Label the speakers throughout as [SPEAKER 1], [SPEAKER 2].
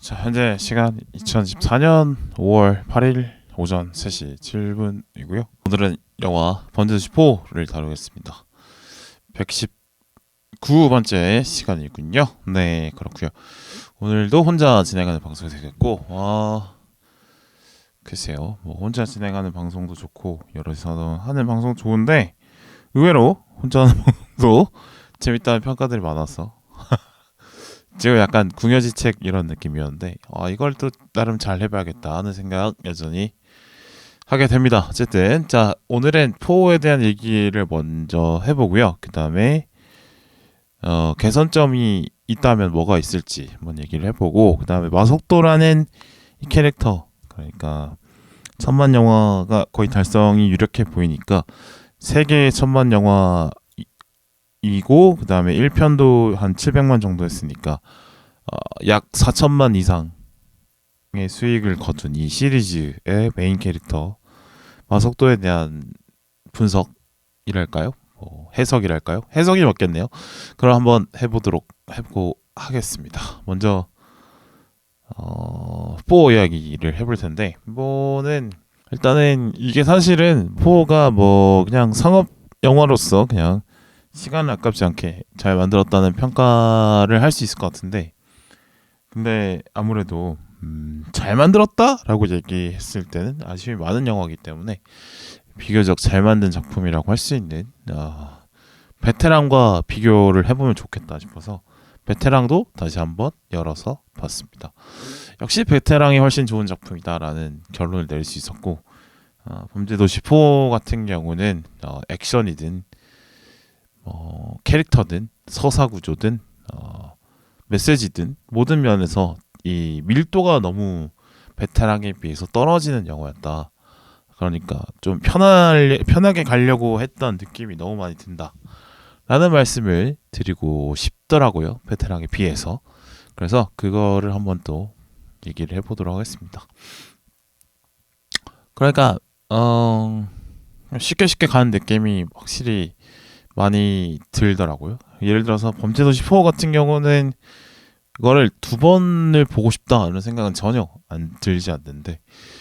[SPEAKER 1] 자, 현재 시간 2024년 5월 8일 오전 3시 7분이고요. 오늘은 영화 번지드 4를 다루겠습니다. 119번째 시간이군요. 네, 그렇고요. 오늘도 혼자 진행하는 방송이 되겠고, 글쎄요, 뭐 혼자 진행하는 방송도 좋고 여럿이서 하는 방송 좋은데 의외로 혼자 하는 방송도 재밌다는 평가들이 많아서 지금 약간 궁여지책 이런 느낌이었는데 이걸 또 나름 잘 해봐야겠다 하는 생각 여전히 하게 됩니다. 어쨌든 자, 오늘은 포에 대한 얘기를 먼저 해보고요. 그 다음에 개선점이 있다면 뭐가 있을지 한번 얘기를 해보고, 그 다음에 마속도라는 이 캐릭터, 그러니까 1000만 영화가 거의 달성이 유력해 보이니까 세계의 1000만 영화이고, 그 다음에 1편도 한 700만 정도 했으니까 약 4000만 이상의 수익을 거둔 이 시리즈의 메인 캐릭터 마속도에 대한 분석이랄까요? 해석이랄까요? 해석이 맞겠네요. 그럼 한번 해보도록 하겠습니다. 먼저 4 이야기를 해볼 텐데, 뭐는 일단은 이게 사실은 4가 뭐 그냥 상업 영화로서 그냥 시간을 아깝지 않게 잘 만들었다는 평가를 할 수 있을 것 같은데, 근데 아무래도 잘 만들었다라고 얘기했을 때는 아쉬움이 많은 영화이기 때문에 비교적 잘 만든 작품이라고 할 수 있는 베테랑과 비교를 해보면 좋겠다 싶어서 베테랑도 다시 한번 열어서 봤습니다. 역시 베테랑이 훨씬 좋은 작품이다라는 결론을 내릴 수 있었고, 범죄도시 4 같은 경우는 액션이든 캐릭터든 서사구조든 메시지든 모든 면에서 이 밀도가 너무 베테랑에 비해서 떨어지는 영화였다. 그러니까 좀 편하게 가려고 했던 느낌이 너무 많이 든다 라는 말씀을 드리고 싶더라고요, 베테랑에 비해서. 그래서 그거를 한번 또 얘기를 해보도록 하겠습니다. 그러니까 쉽게 가는 느낌이 확실히 많이 들더라고요. 예를 들어서 범죄도시 4 같은 경우는 이거를 두 번을 보고 싶다 이런 생각은 전혀 안 들지 않는데,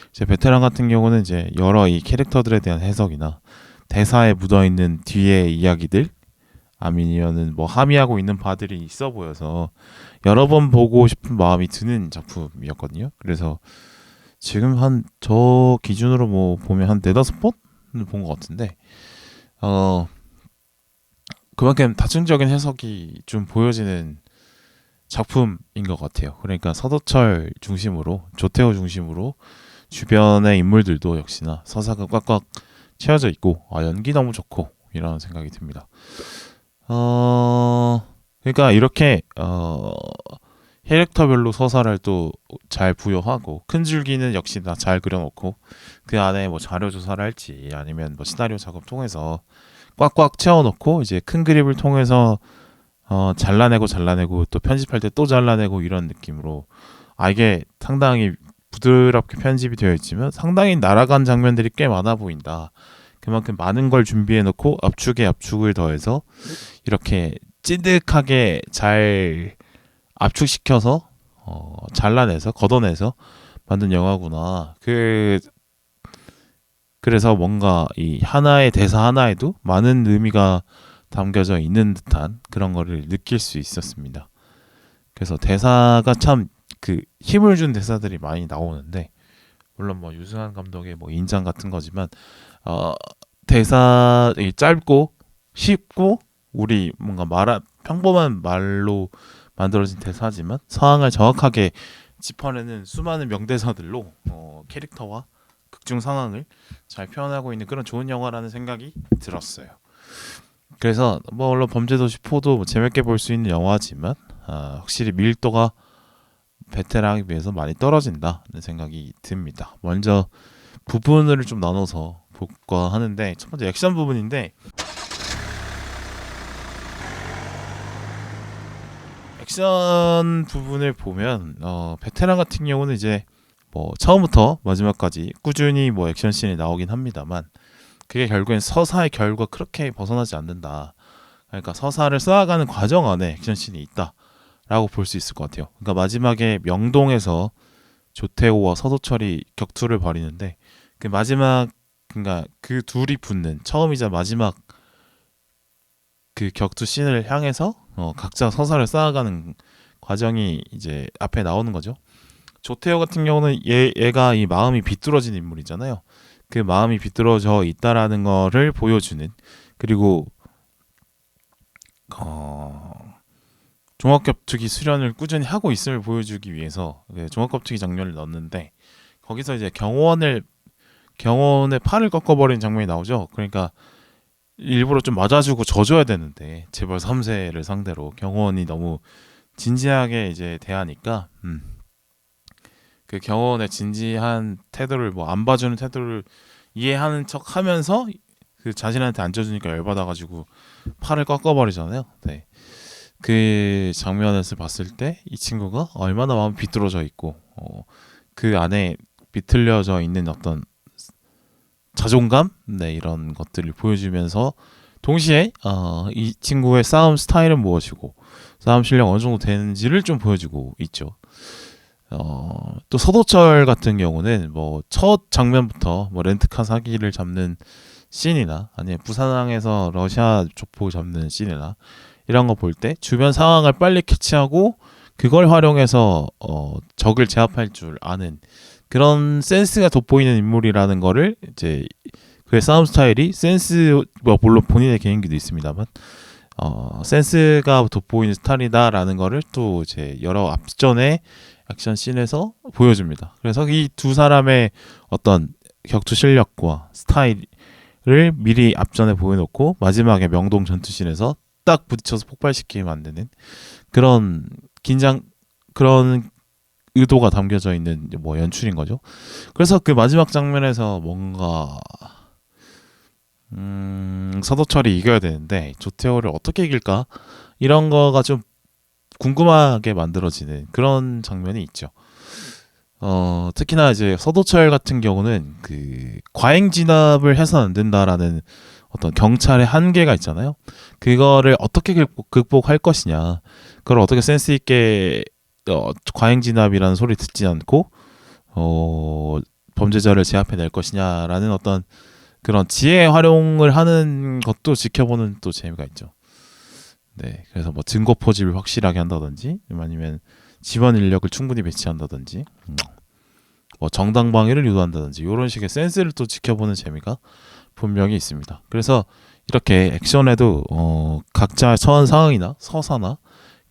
[SPEAKER 1] 이제 베테랑 같은 경우는 이제 여러 이 캐릭터들에 대한 해석이나 대사에 묻어있는 뒤의 이야기들, 아니면은 뭐 함의하고 있는 바들이 있어 보여서 여러 번 보고 싶은 마음이 드는 작품이었거든요. 그래서 지금 한 저 기준으로 뭐 보면 한 4-5번은 본 것 같은데, 그만큼 다층적인 해석이 좀 보여지는 작품인 것 같아요. 그러니까 서도철 중심으로, 조태호 중심으로 주변의 인물들도 역시나 서사가 꽉꽉 채워져 있고, 연기 너무 좋고 이런 생각이 듭니다. 그러니까 이렇게 캐릭터별로 서사를 또 잘 부여하고, 큰 줄기는 역시나 잘 그려놓고, 그 안에 뭐 자료 조사를 할지 아니면 뭐 시나리오 작업 통해서 꽉꽉 채워놓고, 이제 큰 그립을 통해서 잘라내고 또 편집할 때 또 잘라내고 이런 느낌으로, 이게 상당히 부드럽게 편집이 되어 있지만 상당히 날아간 장면들이 꽤 많아 보인다. 그만큼 많은 걸 준비해놓고 압축에 압축을 더해서 이렇게 찐득하게 잘 압축시켜서 잘라내서 걷어내서 만든 영화구나. 그래서 뭔가 이 하나의 대사 하나에도 많은 의미가 담겨져 있는 듯한 그런 거를 느낄 수 있었습니다. 그래서 대사가 참 힘을 준 대사들이 많이 나오는데, 물론 뭐 유승환 감독의 뭐 인장 같은 거지만 대사 짧고 쉽고 우리 뭔가 평범한 말로 만들어진 대사지만 상황을 정확하게 짚어내는 수많은 명대사들로 캐릭터와 극중 상황을 잘 표현하고 있는 그런 좋은 영화라는 생각이 들었어요. 그래서 뭐 물론 범죄도시 4도 뭐 재밌게 볼 수 있는 영화지만 확실히 밀도가 베테랑에 비해서 많이 떨어진다는 생각이 듭니다. 먼저 부분을 좀 나눠서 볼까 하는데, 첫 번째 액션 부분인데, 액션 부분을 보면 베테랑 같은 경우는 이제 뭐 처음부터 마지막까지 꾸준히 뭐 액션씬이 나오긴 합니다만, 그게 결국엔 서사의 결과 그렇게 벗어나지 않는다. 그러니까 서사를 쌓아가는 과정 안에 액션씬이 있다라고 볼 수 있을 것 같아요. 그러니까 마지막에 명동에서 조태호와 서도철이 격투를 벌이는데 그 마지막 그러니까 그 둘이 붙는 처음이자 마지막 그 격투 씬을 향해서 각자 서사를 쌓아가는 과정이 이제 앞에 나오는 거죠. 조태호 같은 경우는 얘가 이 마음이 비뚤어진 인물이잖아요. 그 마음이 비뚤어져 있다라는 거를 보여주는 그리고 종합격투기 수련을 꾸준히 하고 있음을 보여주기 위해서 종합격투기 장면을 넣었는데 거기서 이제 경호원의 팔을 꺾어버린 장면이 나오죠. 그러니까 일부러 좀 맞아주고 져줘야 되는데 재벌 3세를 상대로 경호원이 너무 진지하게 이제 대하니까 그 경호원의 진지한 태도를 뭐 안 봐주는 태도를 이해하는 척하면서 그 자신한테 안 져주니까 열받아가지고 팔을 꺾어버리잖아요. 네. 그 장면을 봤을 때 이 친구가 얼마나 마음이 비뚤어져 있고 그 안에 비틀려져 있는 어떤 자존감, 네, 이런 것들을 보여주면서 동시에 이 친구의 싸움 스타일은 무엇이고 싸움 실력 어느 정도 되는지를 좀 보여주고 있죠. 또 서도철 같은 경우는 뭐 첫 장면부터 뭐 렌트카 사기를 잡는 씬이나 아니면 부산항에서 러시아 족보 잡는 씬이나 이런 거 볼 때 주변 상황을 빨리 캐치하고 그걸 활용해서 적을 제압할 줄 아는 그런 센스가 돋보이는 인물이라는 거를 이제 그의 싸움 스타일이 센스 뭐 물론 본인의 개인기도 있습니다만 센스가 돋보이는 스타일이다라는 거를 또 이제 여러 앞전의 액션 씬에서 보여줍니다. 그래서 이 두 사람의 어떤 격투 실력과 스타일을 미리 앞전에 보여놓고 마지막에 명동 전투씬에서 딱 부딪혀서 폭발시키게 만드는 그런 그런 의도가 담겨져 있는 뭐 연출인 거죠. 그래서 그 마지막 장면에서 뭔가 서도철이 이겨야 되는데 조태호를 어떻게 이길까 이런 거가 좀 궁금하게 만들어지는 그런 장면이 있죠. 특히나 이제 서도철 같은 경우는 그 과잉 진압을 해서는 안 된다라는 어떤 경찰의 한계가 있잖아요. 그거를 어떻게 극복할 것이냐, 그걸 어떻게 센스 있게 과잉 진압이라는 소리 듣지 않고 범죄자를 제압해낼 것이냐라는 어떤 그런 지혜 활용을 하는 것도 지켜보는 또 재미가 있죠. 네, 그래서 뭐 증거 포집을 확실하게 한다든지, 아니면 지원 인력을 충분히 배치한다든지, 뭐 정당 방위를 유도한다든지 이런 식의 센스를 또 지켜보는 재미가 분명히 있습니다. 그래서 이렇게 액션에도 각자의 처한 상황이나 서사나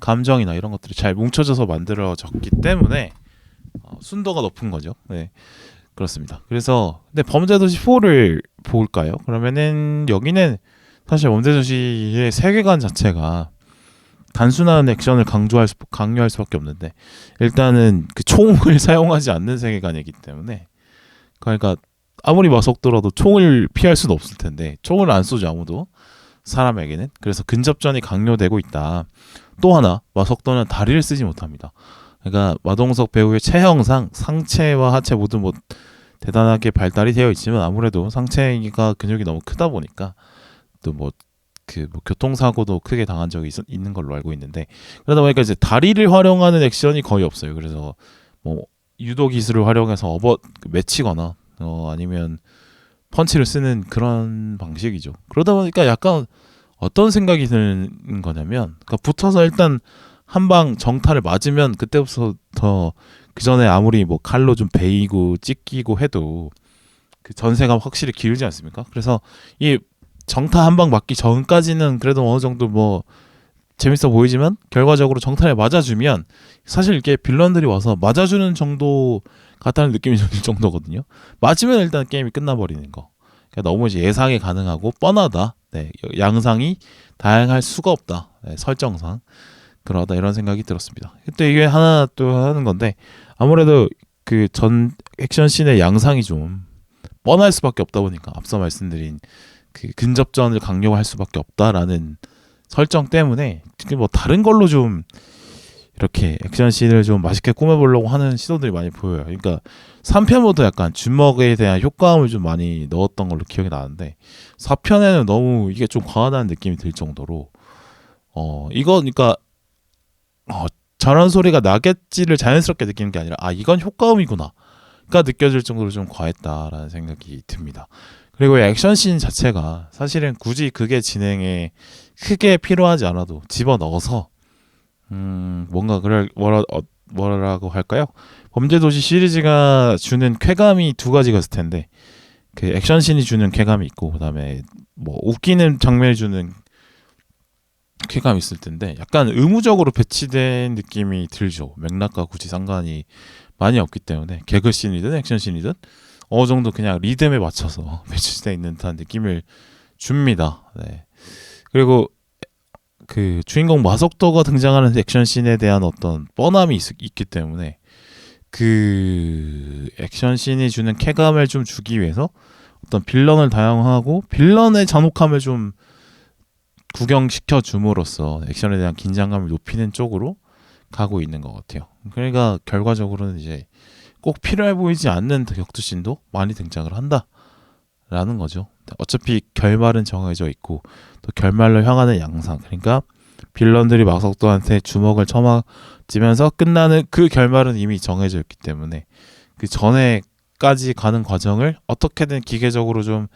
[SPEAKER 1] 감정이나 이런 것들이 잘 뭉쳐져서 만들어졌기 때문에 순도가 높은 거죠. 네, 그렇습니다. 그래서 근데 범죄도시 4를 볼까요? 그러면은 여기는 사실 범죄도시의 세계관 자체가 단순한 액션을 강요할 수밖에 없는데 일단은 그 총을 사용하지 않는 세계관이기 때문에 그러니까 아무리 마속도라도 총을 피할 수는 없을 텐데 총을 안 쏘죠 아무도 사람에게는. 그래서 근접전이 강요되고 있다. 또 하나 마속도는 다리를 쓰지 못합니다. 그러니까 마동석 배우의 체형상 상체와 하체 모두 뭐 대단하게 발달이 되어 있지만 아무래도 상체가 근육이 너무 크다 보니까 또 뭐 교통사고도 크게 당한 적이 있는 걸로 알고 있는데 그러다 보니까 이제 다리를 활용하는 액션이 거의 없어요. 그래서 뭐 유도 기술을 활용해서 맺히거나 아니면 펀치를 쓰는 그런 방식이죠. 그러다 보니까 약간 어떤 생각이 드는 거냐면 그러니까 붙어서 일단 한 방 정타를 맞으면 그때부터 그 전에 아무리 뭐 칼로 좀 베이고 찢기고 해도 그 전세가 확실히 기울지 않습니까? 그래서 이 정타 한 방 맞기 전까지는 그래도 어느 정도 뭐 재밌어 보이지만 결과적으로 정타를 맞아주면 사실 이게 빌런들이 와서 맞아주는 정도 같다는 느낌이 들 정도거든요. 맞으면 일단 게임이 끝나버리는 거. 그러니까 너무 이제 예상이 가능하고 뻔하다. 네, 양상이 다양할 수가 없다. 네, 설정상 그러다 이런 생각이 들었습니다. 그때 이게 하나 또 하는 건데 아무래도 그 전 액션 씬의 양상이 좀 뻔할 수밖에 없다 보니까 앞서 말씀드린 그 근접전을 강요할 수밖에 없다라는 설정 때문에 뭐 다른 걸로 좀 이렇게 액션 씬을 좀 맛있게 꾸며보려고 하는 시도들이 많이 보여요. 그러니까 3편부터 약간 주먹에 대한 효과음을 좀 많이 넣었던 걸로 기억이 나는데 4편에는 너무 이게 좀 과하다는 느낌이 들 정도로 이거 그러니까 어, 저런 소리가 나겠지를 자연스럽게 느끼는 게 아니라 이건 효과음이구나가 느껴질 정도로 좀 과했다라는 생각이 듭니다. 그리고 액션씬 자체가 사실은 굳이 그게 진행에 크게 필요하지 않아도 집어넣어서 뭔가 뭐라고 할까요? 범죄도시 시리즈가 주는 쾌감이 두 가지가 있을 텐데 그 액션씬이 주는 쾌감이 있고 그다음에 뭐 웃기는 장면이 주는 쾌감이 있을 텐데 약간 의무적으로 배치된 느낌이 들죠. 맥락과 굳이 상관이 많이 없기 때문에 개그씬이든 액션씬이든 어느 정도 그냥 리듬에 맞춰서 배치되어 있는 듯한 느낌을 줍니다. 네. 그리고 그 주인공 마석도가 등장하는 액션씬에 대한 어떤 뻔함이 있기 때문에 그 액션씬이 주는 쾌감을 좀 주기 위해서 어떤 빌런을 다양하고 빌런의 잔혹함을 좀 구경시켜 줌으로써 액션에 대한 긴장감을 높이는 쪽으로 가고 있는 것 같아요. 그러니까 결과적으로는 이제 꼭 필요해 보이지 않는 격투씬도 많이 등장을 한다라는 거죠. 어차피 결말은 정해져 있고 또 결말로 향하는 양상, 그러니까 빌런들이 마석도한테 주먹을 쳐맞으면서 끝나는 그 결말은 이미 정해져 있기 때문에 그 전에까지 가는 과정을 어떻게든 기계적으로 좀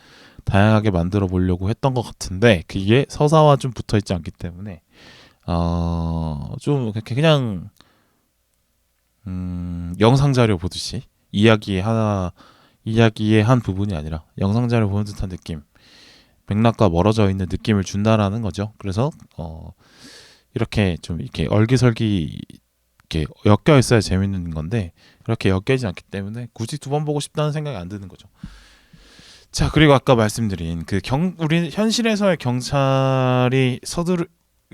[SPEAKER 1] 다양하게 만들어 보려고 했던 것 같은데 그게 서사와 좀 붙어 있지 않기 때문에 좀 그냥 영상 자료 보듯이 이야기의 한 부분이 아니라 영상 자료 보는 듯한 느낌, 맥락과 멀어져 있는 느낌을 준다라는 거죠. 그래서 이렇게 좀 이렇게 얼기설기 이렇게 엮여 있어야 재밌는 건데 그렇게 엮이지 않기 때문에 굳이 두 번 보고 싶다는 생각이 안 드는 거죠. 자, 그리고 아까 말씀드린 우리 현실에서의 경찰이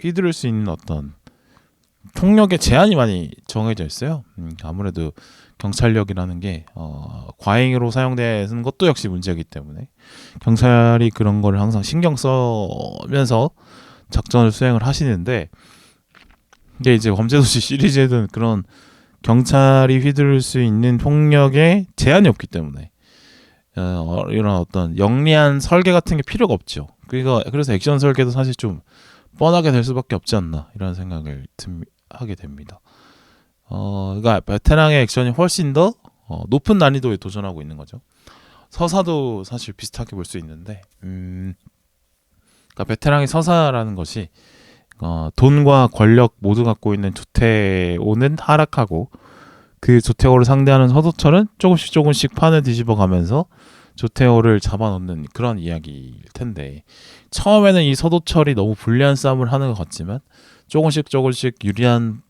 [SPEAKER 1] 휘두를 수 있는 어떤 폭력의 제한이 많이 정해져 있어요. 아무래도 경찰력이라는 게 과잉으로 사용되는 것도 역시 문제이기 때문에 경찰이 그런 거를 항상 신경 써면서 작전을 수행을 하시는데 이게 이제 범죄도시 시리즈에는 그런 경찰이 휘두를 수 있는 폭력에 제한이 없기 때문에 이런 어떤 영리한 설계 같은 게 필요가 없죠. 그래서 액션 설계도 사실 좀 뻔하게 될 수밖에 없지 않나 이런 생각을 하게 됩니다. 그러니까 베테랑의 액션이 훨씬 더 높은 난이도에 도전하고 있는 거죠. 서사도 사실 비슷하게 볼 수 있는데, 그러니까 베테랑의 서사라는 것이 돈과 권력 모두 갖고 있는 조태오는 하락하고 그 조태오를 상대하는 서도철은 조금씩 판을 뒤집어가면서 조태오를 잡아놓는 그런 이야기일 텐데 처음에는 이 서도철이 너무 불리한 싸움을 하는 것 같지만 조금씩 유리한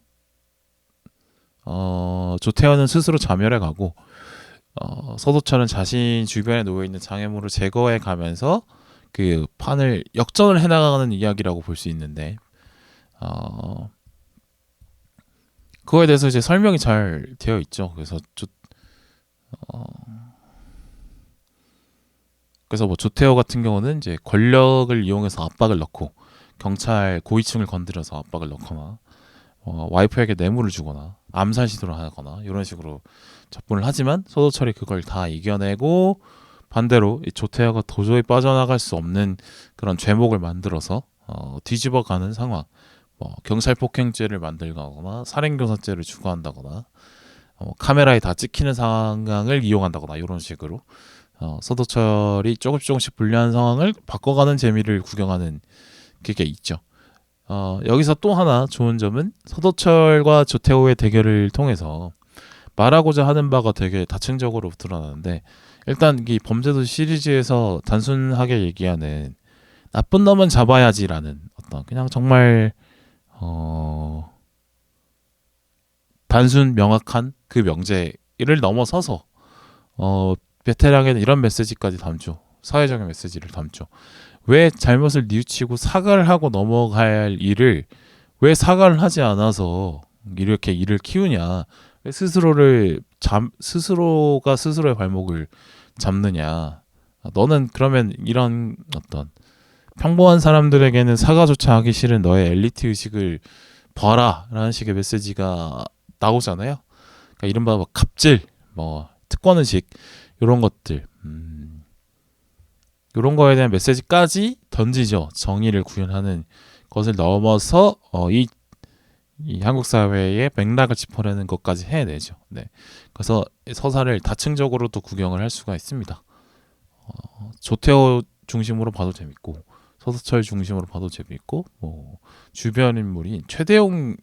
[SPEAKER 1] 조태호는 스스로 자멸해가고 서도철은 자신 주변에 놓여있는 장애물을 제거해가면서 그 판을 역전을 해나가는 이야기라고 볼 수 있는데 그거에 대해서 이제 설명이 잘 되어 있죠. 그래서 뭐 조태호 같은 경우는 이제 권력을 이용해서 압박을 넣고 경찰 고위층을 건드려서 압박을 넣거나 와이프에게 뇌물을 주거나 암살 시도를 하거나 이런 식으로 접근을 하지만 서도철이 그걸 다 이겨내고 반대로 이 조태호가 도저히 빠져나갈 수 없는 그런 죄목을 만들어서 뒤집어가는 상황, 경찰 폭행죄를 만들거나 살인교사죄를 추가한다거나 카메라에 다 찍히는 상황을 이용한다거나 이런 식으로 서도철이 조금씩 불리한 상황을 바꿔가는 재미를 구경하는 그게 있죠. 여기서 또 하나 좋은 점은 서도철과 조태호의 대결을 통해서 말하고자 하는 바가 되게 다층적으로 드러나는데 일단 이 범죄도시 시리즈에서 단순하게 얘기하는 나쁜 놈은 잡아야지라는 어떤 그냥 정말 단순 명확한 그 명제를 넘어서서 베테랑에는 이런 메시지까지 담죠. 사회적인 메시지를 담죠. 왜 잘못을 뉘우치고 사과를 하고 넘어갈 일을 왜 사과를 하지 않아서 이렇게 일을 키우냐? 왜 스스로가 스스로의 발목을 잡느냐? 너는 그러면 이런 어떤 평범한 사람들에게는 사과조차 하기 싫은 너의 엘리트 의식을 봐라라는 식의 메시지가 나오잖아요. 그러니까 이른바 갑질, 특권 의식 이런 것들. 이런 거에 대한 메시지까지 던지죠. 정의를 구현하는 것을 넘어서 이 한국 사회의 맥락을 짚어내는 것까지 해내죠. 네. 그래서 서사를 다층적으로도 구경을 할 수가 있습니다. 조태호 중심으로 봐도 재밌고 서서철 중심으로 봐도 재밌고 뭐 주변 인물인 최대용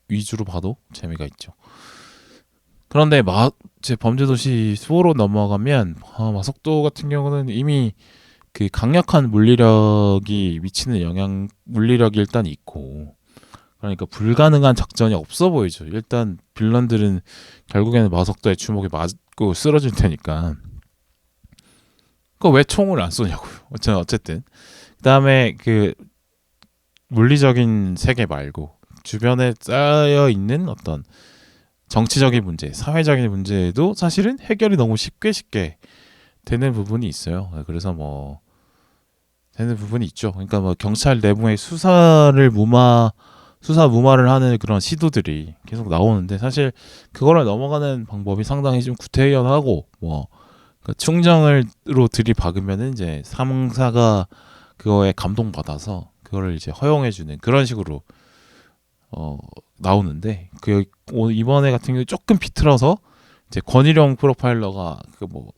[SPEAKER 1] 위주로 봐도 재미가 있죠. 그런데 제 범죄도시 수호로 넘어가면 마석도 같은 경우는 이미 그 강력한 물리력이 미치는 영향 물리력이 일단 있고 그러니까 불가능한 작전이 없어 보이죠. 일단 빌런들은 결국에는 마석도의 주먹에 맞고 쓰러질 테니까 그거 왜 총을 안 쏘냐고요. 어쨌든 그다음에 그 물리적인 세계 말고 주변에 쌓여 있는 어떤 정치적인 문제, 사회적인 문제도 사실은 해결이 너무 쉽게 되는 부분이 있어요. 그래서 뭐 되는 부분이 있죠. 그러니까 뭐 경찰 내부의 수사 무마를 하는 그런 시도들이 계속 나오는데 사실 그거를 넘어가는 방법이 상당히 좀 구태연하고 뭐 충정으로 들이박으면은 이제 상사가 그거에 감동받아서 그거를 이제 허용해주는 그런 식으로 나오는데 이번에 같은 경우 조금 비틀어서 이제 권일용 프로파일러가 그 뭐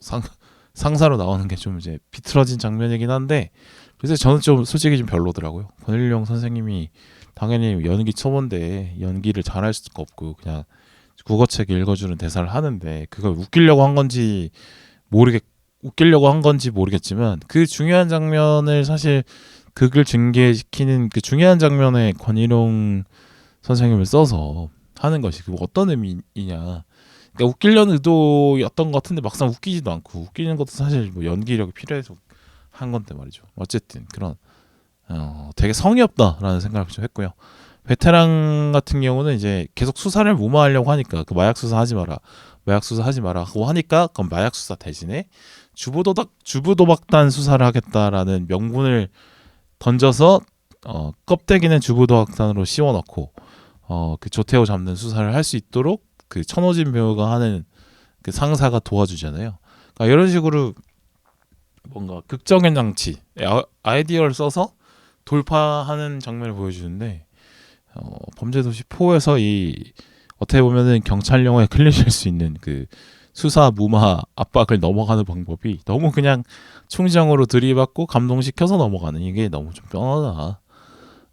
[SPEAKER 1] 상사로 나오는 게 좀 이제 비틀어진 장면이긴 한데 그래서 저는 좀 솔직히 좀 별로더라고요. 권일용 선생님이 당연히 연기 초보인데 연기를 잘할 수가 없고 그냥 국어책 읽어주는 대사를 하는데 그걸 웃기려고 한 건지 모르겠지만 그 중요한 장면을 사실 극을 증개시키는 그 중요한 장면에 권일용 선생님을 써서 하는 것이 그 어떤 의미이냐. 그러니까 웃기려는 의도였던 것 같은데 막상 웃기지도 않고 웃기는 것도 사실 뭐 연기력이 필요해서 한 건데 말이죠. 어쨌든 그런 되게 성의 없다라는 생각을 좀 했고요. 베테랑 같은 경우는 이제 계속 수사를 무마하려고 하니까 그 마약 수사 하지 마라 하고 하니까 그럼 마약 수사 대신에 주부도박단 수사를 하겠다라는 명분을 던져서 껍데기는 주부도박단으로 씌워넣고 그 조태호 잡는 수사를 할 수 있도록 그 천호진 배우가 하는 그 상사가 도와주잖아요. 그러니까 이런 식으로 뭔가 극적인 장치 아이디어를 써서 돌파하는 장면을 보여주는데 범죄도시 4에서 이 어떻게 보면은 경찰 영화에 클리셰일 수 있는 그 수사 무마 압박을 넘어가는 방법이 너무 그냥 충정으로 들이받고 감동시켜서 넘어가는 이게 너무 좀 뻔하다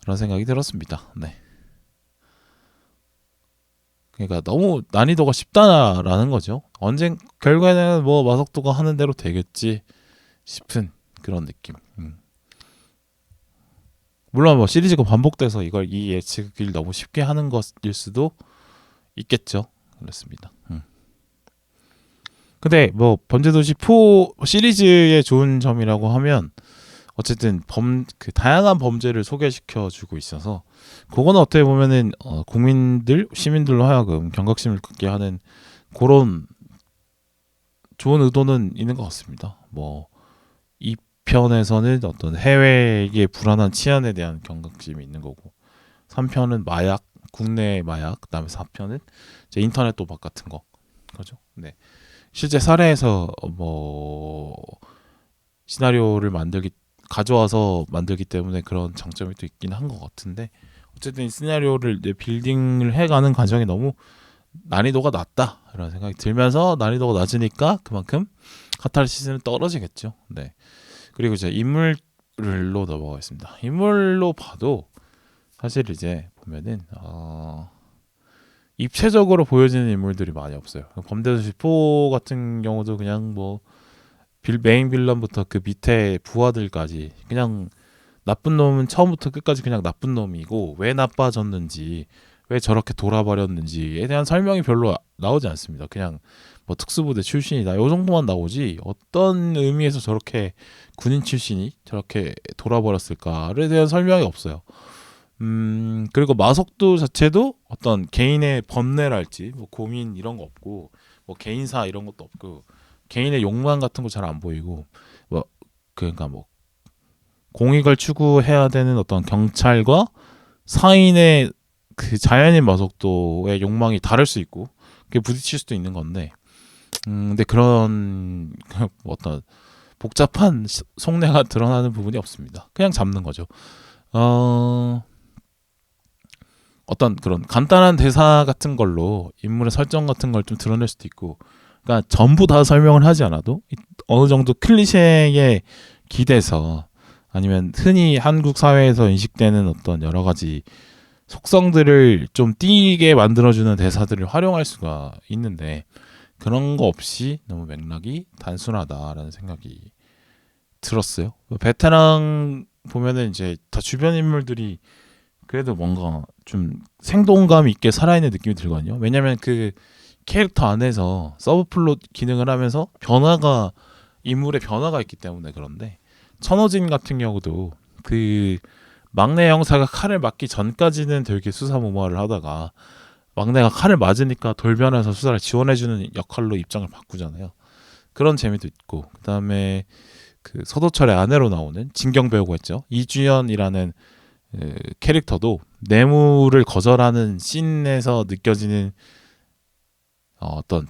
[SPEAKER 1] 그런 생각이 들었습니다. 네. 그러니까 너무 난이도가 쉽다라는 거죠. 결국에는 뭐 마석도가 하는 대로 되겠지 싶은 그런 느낌. 물론 뭐 시리즈가 반복돼서 이 예측을 너무 쉽게 하는 것일 수도 있겠죠. 그렇습니다. 근데 뭐 범죄도시 4 시리즈의 좋은 점이라고 하면 어쨌든 그 다양한 범죄를 소개시켜 주고 있어서 그거는 어떻게 보면은 시민들로 하여금 경각심을 갖게 하는 그런 좋은 의도는 있는 것 같습니다. 뭐 2편에서는 어떤 해외의 불안한 치안에 대한 경각심이 있는 거고 3편은 마약, 국내 마약, 그다음에 4편은 이제 인터넷 도박 같은 거죠. 네. 실제 사례에서 뭐 시나리오를 가져와서 만들기 때문에 그런 장점이 또 있긴 한 것 같은데 어쨌든 이 시나리오를 빌딩을 해가는 과정이 너무 난이도가 낮다 이런 생각이 들면서 난이도가 낮으니까 그만큼 카타르시스는 떨어지겠죠. 네. 그리고 이제 인물로 넘어가겠습니다. 인물로 봐도 사실 이제 보면은 입체적으로 보여지는 인물들이 많이 없어요. 범죄도시 4 같은 경우도 그냥 뭐 메인 빌런부터 그 밑에 부하들까지 그냥 나쁜 놈은 처음부터 끝까지 그냥 나쁜 놈이고 왜 나빠졌는지 왜 저렇게 돌아버렸는지에 대한 설명이 별로 나오지 않습니다. 그냥 뭐 특수부대 출신이다 요 정도만 나오지 어떤 의미에서 저렇게 군인 출신이 저렇게 돌아버렸을까에 대한 설명이 없어요. 그리고 마석도 자체도 어떤 개인의 번뇌랄지 뭐 고민 이런 거 없고 뭐 개인사 이런 것도 없고 개인의 욕망 같은 거 잘 안 보이고 뭐 그러니까 뭐 공익을 추구해야 되는 어떤 경찰과 사인의 그 자연인 마석도의 욕망이 다를 수 있고 그게 부딪힐 수도 있는 건데 근데 그런 어떤 복잡한 속내가 드러나는 부분이 없습니다. 그냥 잡는 거죠. 어, 어떤 그런 간단한 대사 같은 걸로 인물의 설정 같은 걸 좀 드러낼 수도 있고, 그러니까 전부 다 설명을 하지 않아도 어느 정도 클리셰에 기대서, 아니면 흔히 한국 사회에서 인식되는 어떤 여러 가지 속성들을 좀 띄게 만들어주는 대사들을 활용할 수가 있는데, 그런 거 없이 너무 맥락이 단순하다라는 생각이 들었어요. 베테랑 보면은 이제 다 주변 인물들이 그래도 뭔가 좀 생동감 있게 살아있는 느낌이 들거든요. 왜냐면 그 캐릭터 안에서 서브플롯 기능을 하면서 인물의 변화가 있기 때문에. 그런데 천호진 같은 경우도 그 막내 형사가 칼을 맞기 전까지는 되게 수사무모를 하다가 막내가 칼을 맞으니까 돌변해서 수사를 지원해주는 역할로 입장을 바꾸잖아요. 그런 재미도 있고, 그다음에 그 서도철의 아내로 나오는 진경 배우가 있죠. 이주연이라는 캐릭터도 뇌물을 거절하는 씬에서 느껴지는 어떤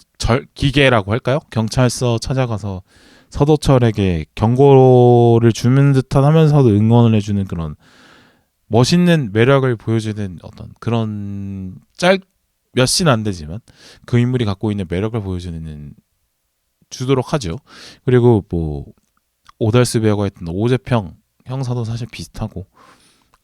[SPEAKER 1] 기계라고 할까요? 경찰서 찾아가서 서도철에게 경고를 주는 듯한 하면서도 응원을 해주는 그런 멋있는 매력을 보여주는 어떤 그런 몇 씬 안 되지만 그 인물이 갖고 있는 매력을 보여주는 주도록 하죠. 그리고 뭐 오달수 배우가 했던 오재평 형사도 사실 비슷하고,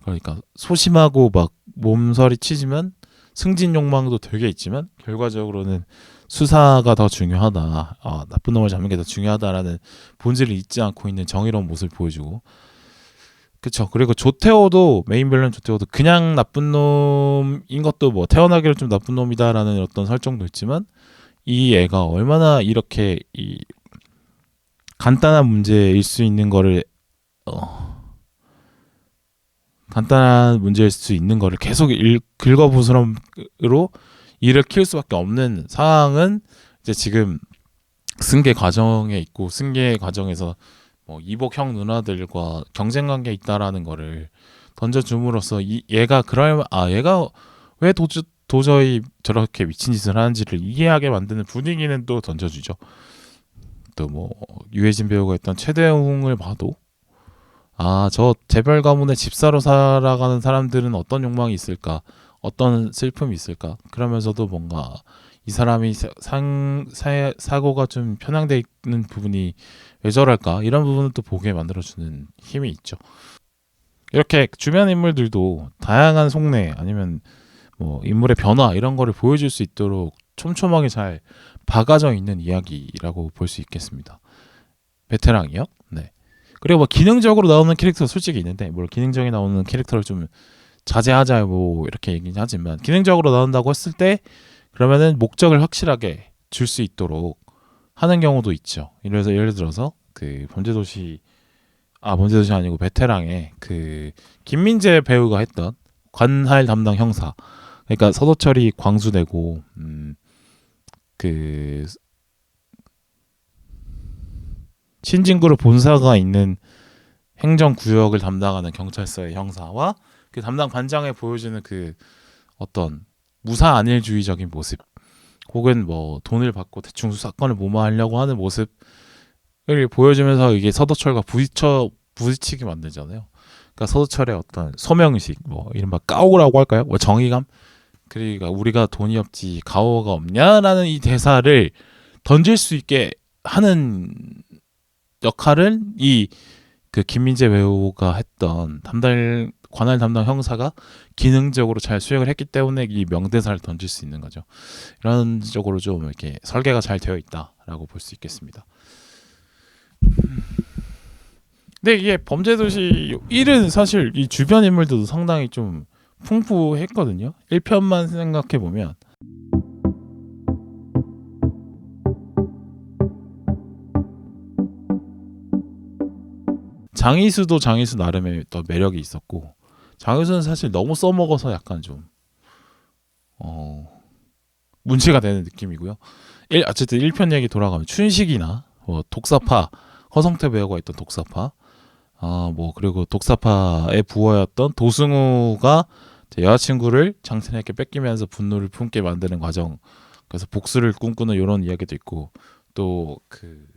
[SPEAKER 1] 그러니까 소심하고 막 몸서리 치지만 승진 욕망도 되게 있지만 결과적으로는 수사가 더 중요하다, 나쁜 놈을 잡는 게 더 중요하다라는 본질을 잊지 않고 있는 정의로운 모습을 보여주고, 그쵸. 그리고 조태호도, 메인 빌런 조태호도 그냥 나쁜 놈인 것도 뭐 태어나기로 좀 나쁜 놈이다라는 어떤 설정도 있지만, 이 애가 얼마나 이렇게 이 간단한 문제일 수 있는 거를 간단한 문제일 수 있는 거를 계속 긁어부스럼으로 일을 키울 수밖에 없는 상황은 이제 지금 승계 과정에 있고, 승계 과정에서 뭐 이복형 누나들과 경쟁 관계에 있다라는 거를 던져줌으로써 얘가 얘가 왜 도저히 저렇게 미친 짓을 하는지를 이해하게 만드는 분위기는 또 던져주죠. 또 뭐 유해진 배우가 했던 최대웅을 봐도 저 재벌 가문의 집사로 살아가는 사람들은 어떤 욕망이 있을까, 어떤 슬픔이 있을까, 그러면서도 뭔가 이 사람이 사고가 좀 편향돼 있는 부분이 왜 저럴까, 이런 부분을 또 보게 만들어주는 힘이 있죠. 이렇게 주변 인물들도 다양한 속내 아니면 뭐 인물의 변화 이런 거를 보여줄 수 있도록 촘촘하게 잘 박아져 있는 이야기라고 볼 수 있겠습니다. 베테랑이요? 네. 그리고 뭐 기능적으로 나오는 캐릭터 솔직히 있는데, 뭘 기능적인 나오는 캐릭터를 좀 자제하자 뭐 이렇게 얘기는 하지만, 기능적으로 나온다고 했을 때 그러면은 목적을 확실하게 줄 수 있도록 하는 경우도 있죠. 이래서 예를 들어서 그 범죄도시 아니고 베테랑의 그 김민재 배우가 했던 관할 담당 형사, 그러니까 서도철이 광수되고 그 신진그룹 본사가 있는 행정구역을 담당하는 경찰서의 형사와 그 담당 관장에 보여주는 그 어떤 무사 안일주의적인 모습, 혹은 뭐 돈을 받고 대충 사건을 무마하려고 하는 모습을 보여주면서 이게 서도철과 부딪히게 만들잖아요. 그러니까 서도철의 어떤 소명의식, 뭐 이른바 까오라고 할까요? 뭐 정의감, 그러니까 우리가 돈이 없지 가오가 없냐라는 이 대사를 던질 수 있게 하는 역할을 이 그 김민재 배우가 했던 관할 담당 형사가 기능적으로 잘 수행을 했기 때문에 이 명대사를 던질 수 있는 거죠. 이런 쪽으로 좀 이렇게 설계가 잘 되어 있다라고 볼 수 있겠습니다. 근데 이게 범죄도시 1은 사실 이 주변 인물들도 상당히 좀 풍부했거든요. 1편만 생각해 보면 장이수도 장이수 나름의 또 매력이 있었고, 장이수는 사실 너무 써먹어서 약간 좀 문제가 되는 느낌이고요. 어쨌든 1편 얘기 돌아가면 춘식이나 뭐 독사파, 허성태 배우가 있던 독사파, 뭐 그리고 독사파의 부하였던 도승우가 여자친구를 장신에게 뺏기면서 분노를 품게 만드는 과정, 그래서 복수를 꿈꾸는 이런 이야기도 있고, 또 그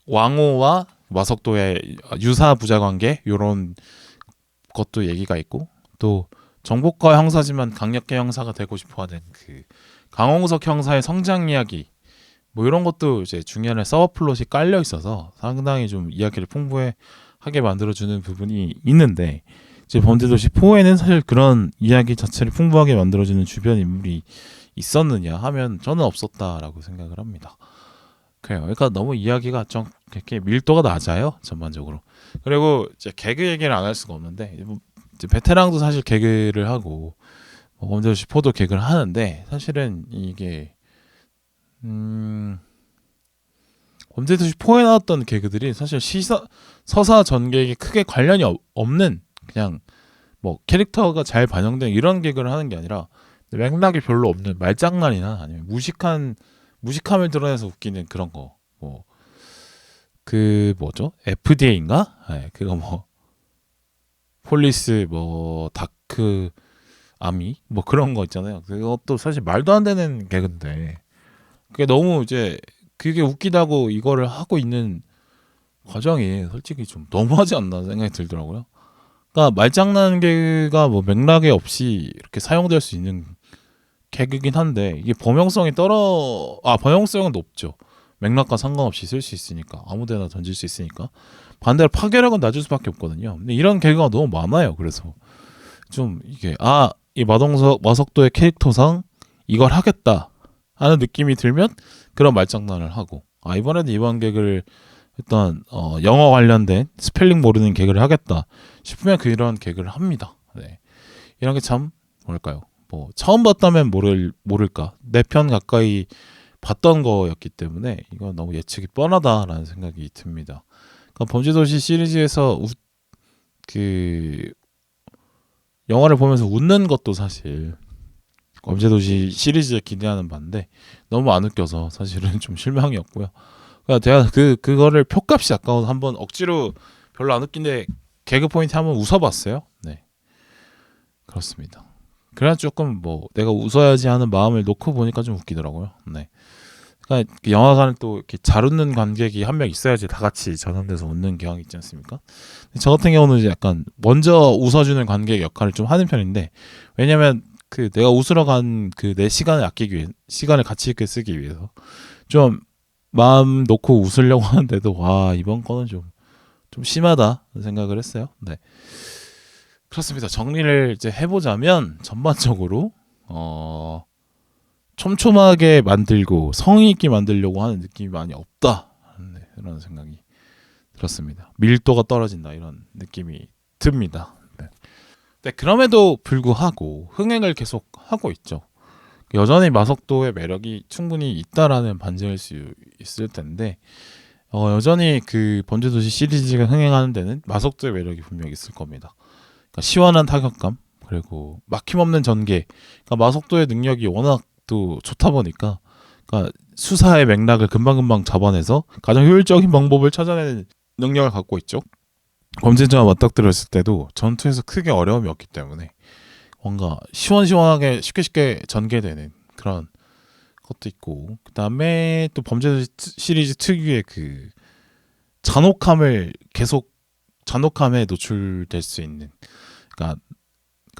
[SPEAKER 1] 왕호와 마석도의 유사 부자 관계 요런 것도 얘기가 있고, 또 정복과 형사지만 강력계 형사가 되고 싶어하는 그 강홍석 형사의 성장 이야기, 뭐 이런 것도 이제 중간에 서브플롯이 깔려 있어서 상당히 좀 이야기를 풍부하게 만들어주는 부분이 있는데, 이제 범죄도시 4에는 사실 그런 이야기 자체를 풍부하게 만들어주는 주변 인물이 있었느냐 하면 저는 없었다라고 생각을 합니다. 그래요. 그러니까 너무 이야기가 좀 이렇게 밀도가 낮아요, 전반적으로. 그리고 이제 개그 얘기를 안 할 수가 없는데, 이제 베테랑도 사실 개그를 하고 범죄도시 4도 개그를 하는데, 사실은 이게 범죄도시 4에 나왔던 개그들이 사실 서사 전개에 크게 관련이 없는, 그냥 뭐 캐릭터가 잘 반영된 이런 개그를 하는 게 아니라 맥락이 별로 없는 말장난이나 아니면 무식함을 드러내서 웃기는 그런 거. 뭐 그 뭐죠? FDA인가? 네, 그거 뭐 폴리스 뭐 다크 아미 뭐 그런 거 있잖아요. 그것도 사실 말도 안 되는 개그인데, 그게 너무 이제 그게 웃기다고 이거를 하고 있는 과정이 솔직히 좀 너무하지 않나 생각이 들더라고요. 그러니까 말장난 개그가 뭐 맥락에 없이 이렇게 사용될 수 있는 개그긴 한데, 이게 범용성은 높죠. 맥락과 상관없이 쓸 수 있으니까, 아무데나 던질 수 있으니까. 반대로 파괴력은 낮을 수밖에 없거든요. 근데 이런 개그가 너무 많아요. 그래서 좀 이게 이 마석도의 캐릭터상 이걸 하겠다 하는 느낌이 들면 그런 말장난을 하고, 이번에도 이번 개그를 일단 영어 관련된 스펠링 모르는 개그를 하겠다 싶으면 그런 개그를 합니다. 네. 이런 게 참 뭐랄까요? 뭐 처음 봤다면 모를까? 4편 가까이 봤던 거였기 때문에 이건 너무 예측이 뻔하다라는 생각이 듭니다. 그러니까 범죄도시 시리즈에서 그 영화를 보면서 웃는 것도 사실 범죄도시 시리즈에 기대하는 바인데 너무 안 웃겨서 사실은 좀 실망이었고요. 그러니까 제가 그거를 표값이 아까워서 한번 억지로 별로 안 웃긴데 개그 포인트 한번 웃어봤어요. 네, 그렇습니다. 그래야 조금 뭐 내가 웃어야지 하는 마음을 놓고 보니까 좀 웃기더라고요. 네. 그러니까 영화관은 또 이렇게 잘 웃는 관객이 한 명 있어야지 다 같이 전환돼서 웃는 경향이 있지 않습니까? 저 같은 경우는 이제 약간 먼저 웃어주는 관객 역할을 좀 하는 편인데, 왜냐면 그 내가 웃으러 간 그 내 시간을 아끼기 위해, 시간을 가치 있게 쓰기 위해서 좀 마음 놓고 웃으려고 하는데도 이번 거는 좀 심하다 생각을 했어요. 네, 그렇습니다. 정리를 이제 해보자면 전반적으로 촘촘하게 만들고 성의 있게 만들려고 하는 느낌이 많이 없다. 네, 이런 생각이 들었습니다. 밀도가 떨어진다 이런 느낌이 듭니다. 네. 네, 그럼에도 불구하고 흥행을 계속 하고 있죠. 여전히 마석도의 매력이 충분히 있다라는 반증일 수 있을 텐데, 여전히 그 범죄도시 시리즈가 흥행하는 데는 마석도의 매력이 분명히 있을 겁니다. 그러니까 시원한 타격감, 그리고 막힘없는 전개. 그러니까 마석도의 능력이 워낙 또 좋다 보니까, 그러니까 수사의 맥락을 금방금방 잡아내서 가장 효율적인 방법을 찾아내는 능력을 갖고 있죠. 범죄자와 맞닥뜨렸을 때도 전투에서 크게 어려움이 없기 때문에 뭔가 시원시원하게 쉽게 전개되는 그런 것도 있고, 그 다음에 또 범죄 시리즈 특유의 그 잔혹함에 노출될 수 있는, 그러니까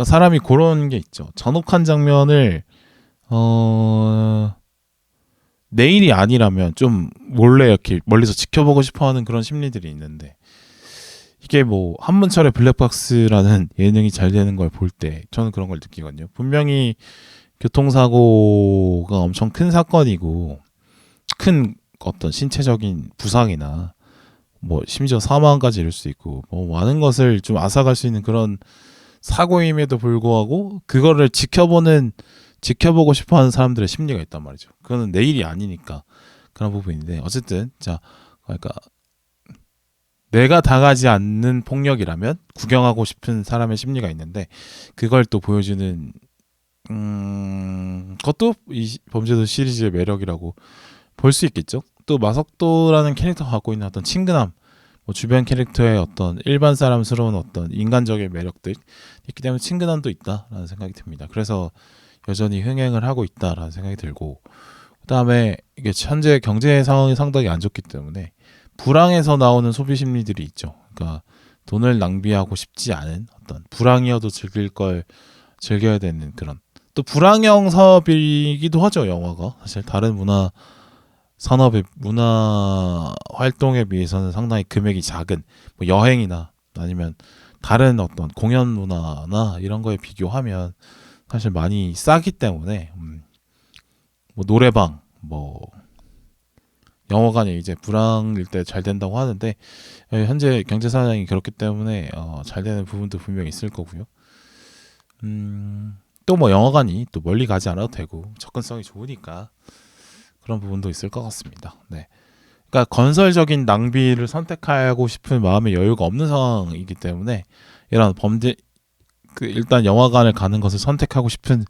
[SPEAKER 1] 사람이 그런 게 있죠. 잔혹한 장면을 내일이 아니라면 좀 몰래 이렇게 멀리서 지켜보고 싶어하는 그런 심리들이 있는데, 이게 뭐 한문철의 블랙박스라는 예능이 잘 되는 걸 볼 때 저는 그런 걸 느끼거든요. 분명히 교통사고가 엄청 큰 사건이고 큰 어떤 신체적인 부상이나 뭐 심지어 사망까지 이룰 수 있고 뭐 많은 것을 좀 앗아갈 수 있는 그런 사고임에도 불구하고 그거를 지켜보고 싶어하는 사람들의 심리가 있단 말이죠. 그거는 내일이 아니니까 그런 부분인데, 어쨌든 그러니까 내가 당하지 않는 폭력이라면 구경하고 싶은 사람의 심리가 있는데, 그걸 또 보여주는 그것도 이 범죄도시 시리즈의 매력이라고 볼 수 있겠죠. 또 마석도라는 캐릭터가 갖고 있는 어떤 친근함, 뭐 주변 캐릭터의 어떤 일반 사람스러운 어떤 인간적인 매력들 있기 때문에 친근함도 있다라는 생각이 듭니다. 그래서 여전히 흥행을 하고 있다라는 생각이 들고, 그다음에 이게 현재 경제 상황이 상당히 안 좋기 때문에 불황에서 나오는 소비 심리들이 있죠. 그러니까 돈을 낭비하고 싶지 않은 어떤 불황이어도 즐길 걸 즐겨야 되는 그런 또 불황형 사업이기도 하죠. 영화가 사실 다른 문화 산업의 문화 활동에 비해서는 상당히 금액이 작은 뭐 여행이나 아니면 다른 어떤 공연 문화나 이런 거에 비교하면 사실 많이 싸기 때문에 뭐 노래방 뭐 영화관이 이제 불황일 때 잘 된다고 하는데 현재 경제 상황이 그렇기 때문에 잘 되는 부분도 분명히 있을 거고요. 또 뭐 영화관이 또 멀리 가지 않아도 되고 접근성이 좋으니까 그런 부분도 있을 것 같습니다. 네. 그러니까 건설적인 낭비를 선택하고 싶은 마음의 여유가 없는 상황이기 때문에 이런 범죄 일단 영화관을 가는 것을 선택하고 싶은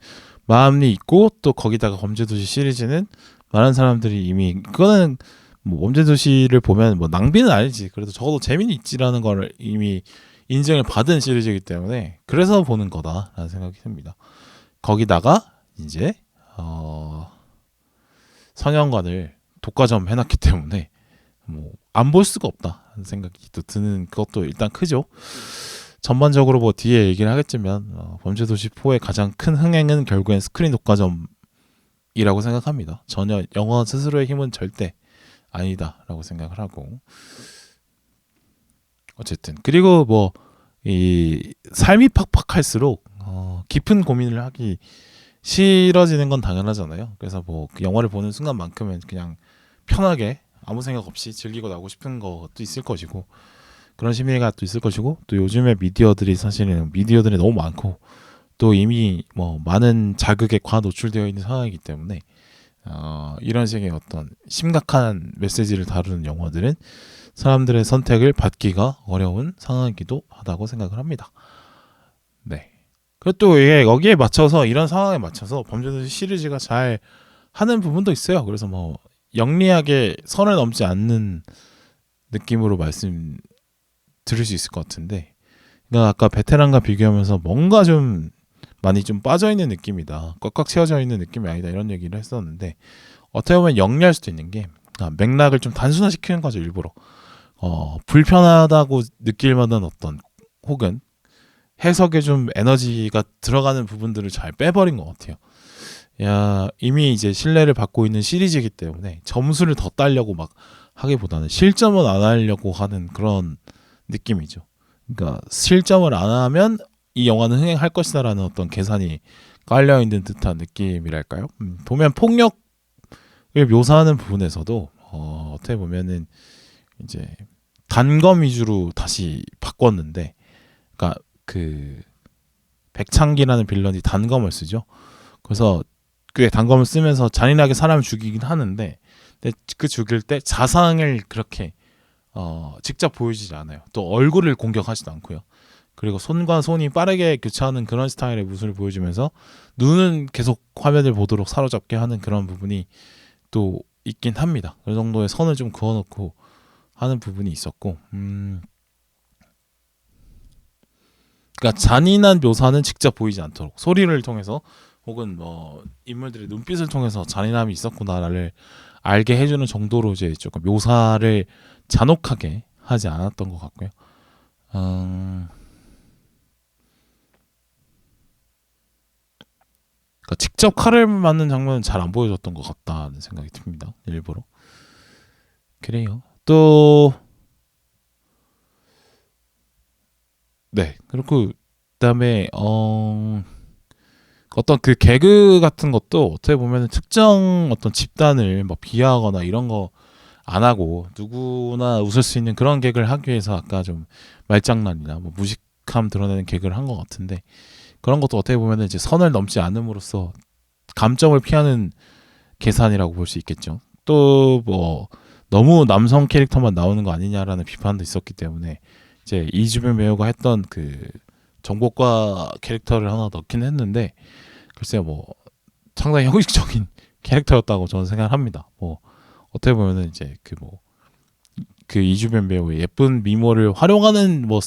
[SPEAKER 1] 마음이 있고 또 거기다가 범죄도시 시리즈는 많은 사람들이 이미 그거는 뭐 범죄도시를 보면 뭐 낭비는 아니지 그래도 적어도 재미는 있지라는 걸 이미 인정을 받은 시리즈이기 때문에 그래서 보는 거다라는 생각이 듭니다. 거기다가 이제 선현관을 독과점 해놨기 때문에 뭐 안 볼 수가 없다는 생각이 또 드는 그것도 일단 크죠. 전반적으로 뭐 뒤에 얘기를 하겠지만 범죄도시 4의 가장 큰 흥행은 결국엔 스크린 독과점이라고 생각합니다. 전혀 영화 스스로의 힘은 절대 아니다라고 생각을 하고 어쨌든 그리고 뭐 이 삶이 팍팍할수록 깊은 고민을 하기 싫어지는 건 당연하잖아요. 그래서 뭐 그 영화를 보는 순간만큼은 그냥 편하게 아무 생각 없이 즐기고 나고 싶은 것도 있을 것이고 그런 심리가 또 있을 것이고 또 요즘에 미디어들이 사실은 미디어들이 너무 많고 또 이미 뭐 많은 자극에 과 노출되어 있는 상황이기 때문에 이런 식의 어떤 심각한 메시지를 다루는 영화들은 사람들의 선택을 받기가 어려운 상황이기도 하다고 생각을 합니다. 네. 그리고 또 이게 여기에 맞춰서 이런 상황에 맞춰서 범죄도시 시리즈가 잘 하는 부분도 있어요. 그래서 뭐 영리하게 선을 넘지 않는 느낌으로 말씀 드릴 수 있을 것 같은데, 그러니까 아까 베테랑과 비교하면서 뭔가 좀 많이 좀 빠져 있는 느낌이다, 꽉꽉 채워져 있는 느낌이 아니다 이런 얘기를 했었는데 어떻게 보면 영리할 수도 있는 게 맥락을 좀 단순화시키는 거죠 일부러. 불편하다고 느낄 만한 어떤 혹은 해석에 좀 에너지가 들어가는 부분들을 잘 빼버린 것 같아요. 야 이미 이제 신뢰를 받고 있는 시리즈이기 때문에 점수를 더 따려고 막 하기보다는 실점은 안 하려고 하는 그런 느낌이죠. 그러니까 실점을 안 하면 이 영화는 흥행할 것이다라는 어떤 계산이 깔려 있는 듯한 느낌이랄까요? 보면 폭력을 묘사하는 부분에서도 어떻게 보면은 이제 단검 위주로 다시 바꿨는데, 그러니까 그 백창기라는 빌런이 단검을 쓰죠. 그래서 그 단검을 쓰면서 잔인하게 사람을 죽이긴 하는데, 근데 그 죽일 때 자상을 그렇게 직접 보여주지 않아요. 또 얼굴을 공격하지도 않고요. 그리고 손과 손이 빠르게 교차하는 그런 스타일의 모습을 보여주면서 눈은 계속 화면을 보도록 사로잡게 하는 그런 부분이 또 있긴 합니다. 그 정도의 선을 좀 그어놓고 하는 부분이 있었고, 그러니까 잔인한 묘사는 직접 보이지 않도록 소리를 통해서 혹은 뭐 인물들의 눈빛을 통해서 잔인함이 있었구나를 알게 해주는 정도로 이제 조금 묘사를 잔혹하게 하지 않았던 것 같고요. 그러니까 직접 칼을 맞는 장면은 잘 안 보여줬던 것 같다는 생각이 듭니다. 일부러. 그래요. 또 네. 그리고 그다음에 어떤 그 개그 같은 것도 어떻게 보면 특정 어떤 집단을 뭐 비하하거나 이런 거 안 하고 누구나 웃을 수 있는 그런 개그를 하기 위해서 아까 좀 말장난이나 뭐 무식함 드러내는 개그를 한 것 같은데, 그런 것도 어떻게 보면 이제 선을 넘지 않음으로써 감점을 피하는 계산이라고 볼 수 있겠죠. 또 뭐 너무 남성 캐릭터만 나오는 거 아니냐라는 비판도 있었기 때문에 이제 이주변 배우가 했던 그 정보과 캐릭터를 하나 넣긴 했는데, 글쎄요 뭐 상당히 형식적인 캐릭터였다고 저는 생각을 합니다. 뭐 어떻게 보면은 이제 그 뭐 그 이주변 배우의 예쁜 미모를 활용하는 뭐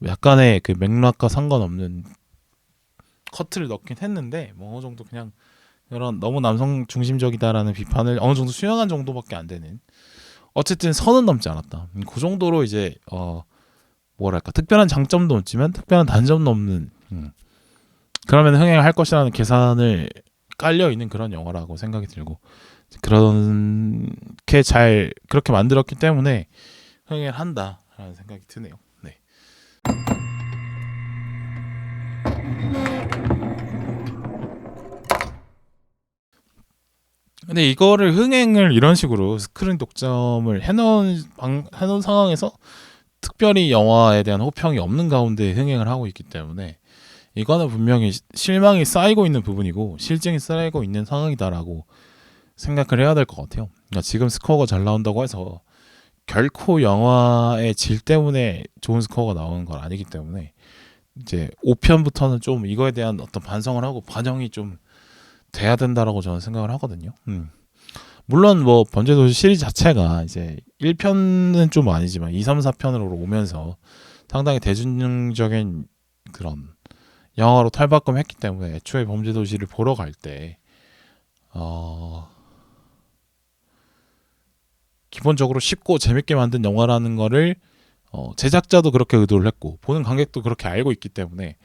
[SPEAKER 1] 약간의 그 맥락과 상관없는 커트를 넣긴 했는데 뭐 어느 정도 그냥 이런 너무 남성 중심적이다라는 비판을 어느 정도 수용한 정도밖에 안 되는 어쨌든 선은 넘지 않았다. 그 정도로 이제 뭐랄까 특별한 장점도 없지만 특별한 단점도 없는 그러면 흥행을 할 것이라는 계산을 깔려 있는 그런 영화라고 생각이 들고 그렇게 잘 그렇게 만들었기 때문에 흥행을 한다라는 생각이 드네요. 네. 근데 이거를 흥행을 이런 식으로 스크린 독점을 해놓은 상황에서 특별히 영화에 대한 호평이 없는 가운데 흥행을 하고 있기 때문에 이거는 분명히 실망이 쌓이고 있는 부분이고 실증이 쌓이고 있는 상황이다라고 생각을 해야 될 것 같아요. 그러니까 지금 스코어가 잘 나온다고 해서 결코 영화의 질 때문에 좋은 스코어가 나오는 건 아니기 때문에 이제 5편부터는 좀 이거에 대한 어떤 반성을 하고 반영이 좀 돼야 된다라고 저는 생각을 하거든요. 물론 뭐 범죄도시 시리즈 자체가 이제 1편은 좀 아니지만 2, 3, 4편으로 오면서 상당히 대중적인 그런 영화로 탈바꿈했기 때문에 애초에 범죄도시를 보러 갈 때 기본적으로 쉽고 재밌게 만든 영화라는 거를 제작자도 그렇게 의도를 했고 보는 관객도 그렇게 알고 있기 때문에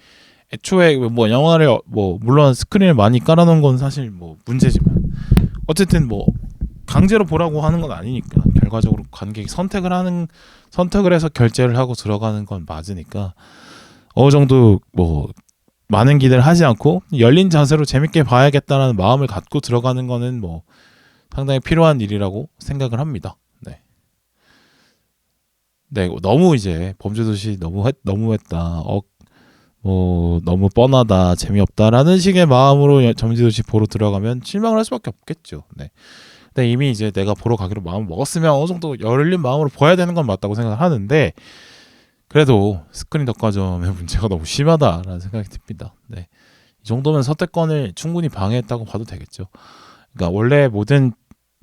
[SPEAKER 1] 애초에 뭐 영화를 뭐 물론 스크린을 많이 깔아놓은 건 사실 뭐 문제지만 어쨌든 뭐 강제로 보라고 하는 건 아니니까 결과적으로 관객이 선택을 해서 결제를 하고 들어가는 건 맞으니까 어느 정도 뭐 많은 기대를 하지 않고 열린 자세로 재밌게 봐야겠다라는 마음을 갖고 들어가는 거는 뭐 상당히 필요한 일이라고 생각을 합니다. 네. 네, 너무 이제 범죄도시 너무했다. 뭐 너무 뻔하다, 재미없다라는 식의 마음으로 범죄도시 보러 들어가면 실망을 할 수밖에 없겠죠. 네. 근데 이미 이제 내가 보러 가기로 마음을 먹었으면 어느 정도 열린 마음으로 봐야 되는 건 맞다고 생각을 하는데 그래도 스크린 덕과점의 문제가 너무 심하다라는 생각이 듭니다. 네. 이 정도면 선택권을 충분히 방해했다고 봐도 되겠죠. 그러니까 원래 모든